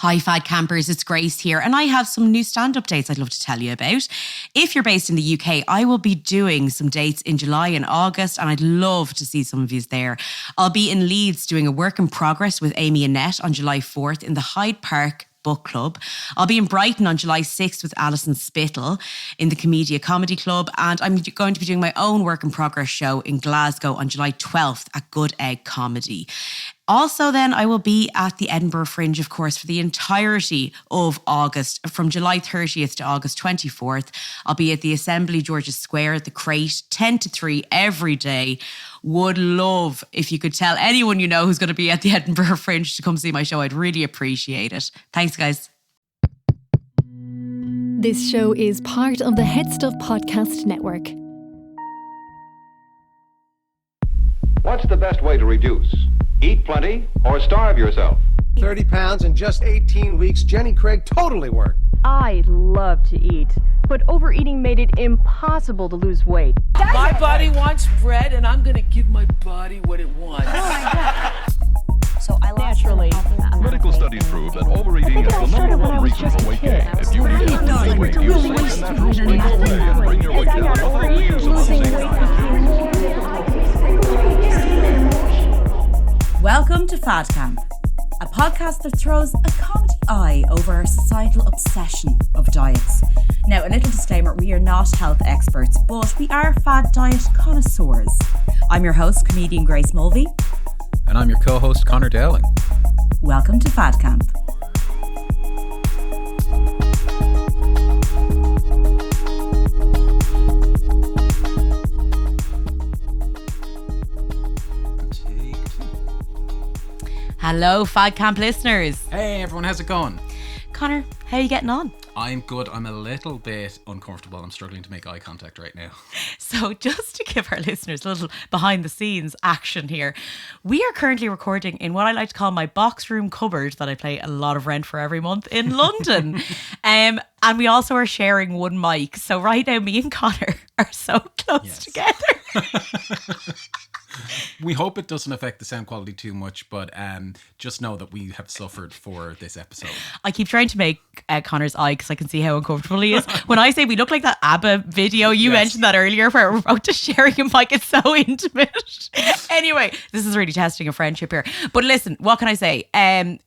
Hi Fad Campers, it's Grace here and I have some new stand updates I'd love to tell you about. If you're based in the UK, I will be doing some dates in July and August and I'd love to see some of you there. I'll be in Leeds doing a work in progress with Amy Annette on July 4th in the Hyde Park Book Club. I'll be in Brighton on July 6th with Alison Spittle in the Comedia Comedy Club, and I'm going to be doing my own work in progress show in Glasgow on July 12th at Good Egg Comedy. Also then I will be at the Edinburgh Fringe, of course, for the entirety of August, from July 30th to August 24th. I'll be at the Assembly George's Square, the Crate, 10 to 3 every day. Would love if you could tell anyone you know who's going to be at the Edinburgh Fringe to come see my show. I'd really appreciate it. Thanks, guys. This show is part of the Head Stuff Podcast Network. What's the best way to reduce? Eat plenty or starve yourself? 30 pounds in just 18 weeks. Jenny Craig totally worked. I love to eat, but overeating made it impossible to lose weight. My body wants bread, and I'm going to give my body what it wants. So I naturally. Medical studies prove that overeating is the number one reason for weight gain. If you need to lose weight, use Slick and Natural's Weight Loss Day and bring your weight down without the use of the same time. Welcome to Fad Camp, a podcast that throws a comedy eye over our societal obsession of diets. Now, a little disclaimer, we are not health experts, but we are fad diet connoisseurs. I'm your host, comedian Grace Mulvey. And I'm your co-host, Connor Dowling. Welcome to Fad Camp. Hello, Fad Camp listeners. Hey everyone, how's it going? Connor, how are you getting on? I'm good. I'm a little bit uncomfortable. I'm struggling to make eye contact right now. So just to give our listeners a little behind the scenes action here, we are currently recording in what I like to call my box room cupboard that I pay a lot of rent for every month in London. And we also are sharing one mic. So right now me and Connor are so close together. We hope it doesn't affect the sound quality too much, but just know that we have suffered for this episode. I keep trying to make Connor's eye because I can see how uncomfortable he is. When I say we look like that ABBA video, you mentioned that earlier where we're both just sharing a mic. It's so intimate. Anyway, this is really testing a friendship here. But listen, what can I say?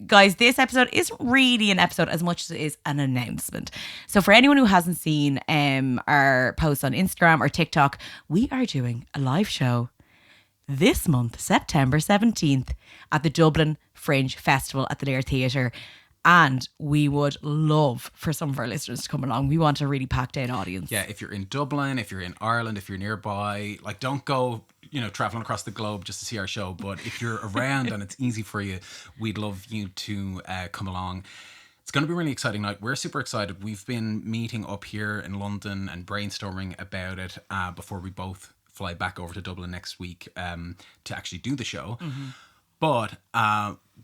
Guys, this episode isn't really an episode as much as it is an announcement. So for anyone who hasn't seen our posts on Instagram or TikTok, we are doing a live show this month, September 17th, at the Dublin Fringe Festival at the Lear Theatre. And we would love for some of our listeners to come along. We want a really packed out audience. Yeah, if you're in Dublin, if you're in Ireland, if you're nearby, like don't go, traveling across the globe just to see our show. But if you're around and it's easy for you, we'd love you to come along. It's going to be a really exciting night. We're super excited. We've been meeting up here in London and brainstorming about it before we both fly back over to Dublin next week to actually do the show. Mm-hmm. But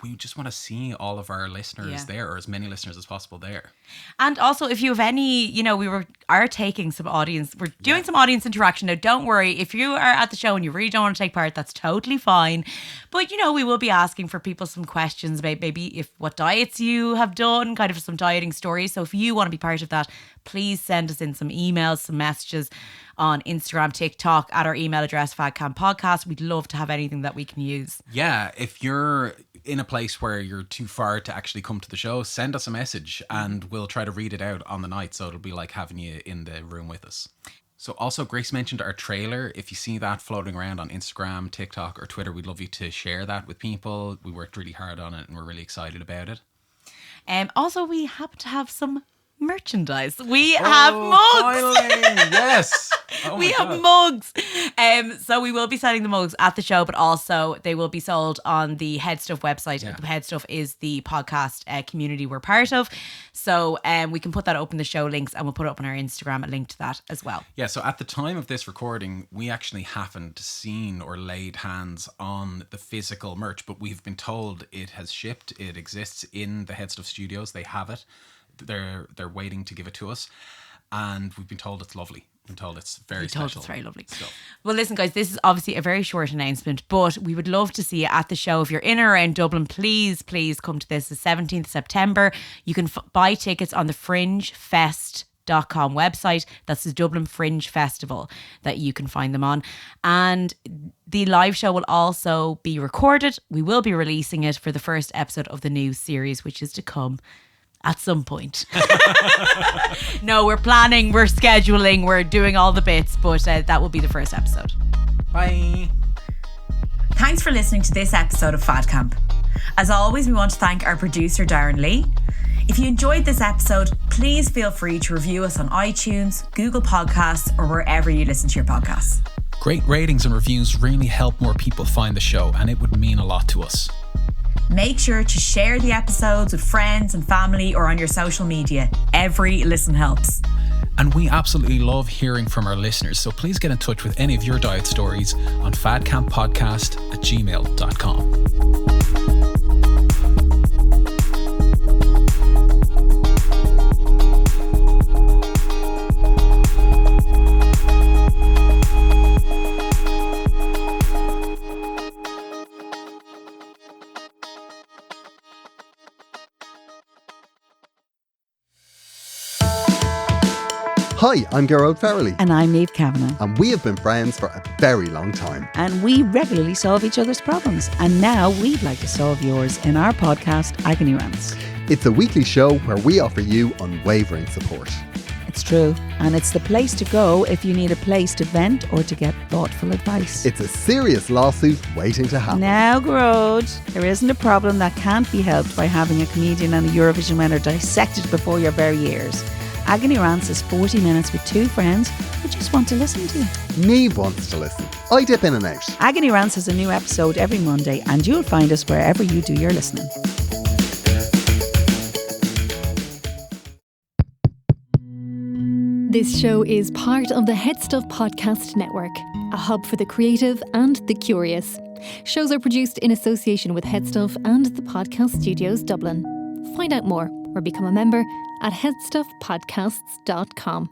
we just want to see all of our listeners there, or as many listeners as possible there. And also, if you have any, we are taking some audience, we're doing some audience interaction. Now, don't worry, if you are at the show and you really don't want to take part, that's totally fine. But, we will be asking for people some questions about maybe what diets you have done, kind of some dieting stories. So if you want to be part of that, please send us in some emails, some messages on Instagram, TikTok, at our email address, fadcampodcast. We'd love to have anything that we can use. Yeah, if you're in a place where you're too far to actually come to the show, send us a message and we'll try to read it out on the night. So it'll be like having you in the room with us. So also, Grace mentioned our trailer. If you see that floating around on Instagram, TikTok or Twitter, we'd love you to share that with people. We worked really hard on it and we're really excited about it. Also, we happen to have some merchandise. We have mugs. Finally, yes. We have mugs. So we will be selling the mugs at the show, but also they will be sold on the Head Stuff website. Yeah. Head Stuff is the podcast community we're part of. So we can put that up in the show links and we'll put it up on our Instagram, a link to that as well. Yeah, so at the time of this recording, we actually haven't seen or laid hands on the physical merch, but we've been told it has shipped. It exists in the Head Stuff studios. They have it. They're waiting to give it to us. and we've been told it's lovely. We've been told it's very special. It's very lovely. So. Well, listen, guys, this is obviously a very short announcement, but we would love to see you at the show. If you're in or around Dublin, please come to this. The 17th September. You can buy tickets on the fringefest.com website. That's the Dublin Fringe Festival that you can find them on. And the live show will also be recorded. We will be releasing it for the first episode of the new series, which is to come at some point. No, we're planning, we're scheduling, we're doing all the bits, but that will be the first episode. Bye. Thanks for listening to this episode of Fad Camp. As always, we want to thank our producer, Darren Lee. If you enjoyed this episode, please feel free to review us on iTunes, Google Podcasts, or wherever you listen to your podcasts. Great ratings and reviews really help more people find the show, and it would mean a lot to us. Make sure to share the episodes with friends and family or on your social media. Every listen helps. And we absolutely love hearing from our listeners, so please get in touch with any of your diet stories on fadcamppodcast@gmail.com. Hi, I'm Gerard Farrelly. And I'm Niamh Kavanagh. And we have been friends for a very long time. And we regularly solve each other's problems. And now we'd like to solve yours in our podcast, Agony Rants. It's a weekly show where we offer you unwavering support. It's true. And it's the place to go if you need a place to vent or to get thoughtful advice. It's a serious lawsuit waiting to happen. Now, Gerard, there isn't a problem that can't be helped by having a comedian and a Eurovision winner dissected before your very ears. Agony Rants is 40 minutes with two friends who just want to listen to you. Niamh wants to listen. I dip in and out. Agony Rants has a new episode every Monday, and you'll find us wherever you do your listening. This show is part of the Head Stuff Podcast Network, a hub for the creative and the curious. Shows are produced in association with Head Stuff and the Podcast Studios Dublin. Find out more or become a member at headstuffpodcasts.com.